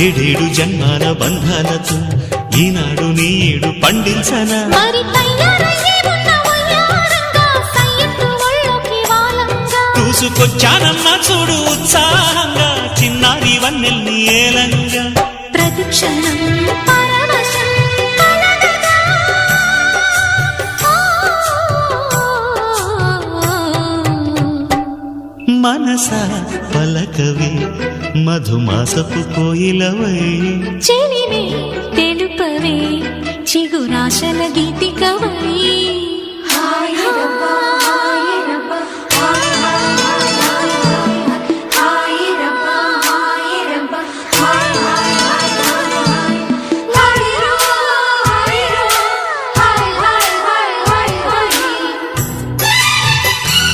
ఏడేడు జన్మాల బంధాలతో ఈనాడు నీడు పండించనా మరి తయారయ్యే ఉన్న వయ్యారంగా సయ్యత్తు ఒళ్ళోకి వాలంగా చూసుకొచ్చానమ్మా చూడు ఉత్సాహంగా చిన్నారి వన్నెల్ని ఏలంగా ప్రతిక్షణం పరవశం కలగగా. మనసా పలకవే మధుమాసపు కోయిలవై చెలిమే తెలుపవే చిగురాశల గీతి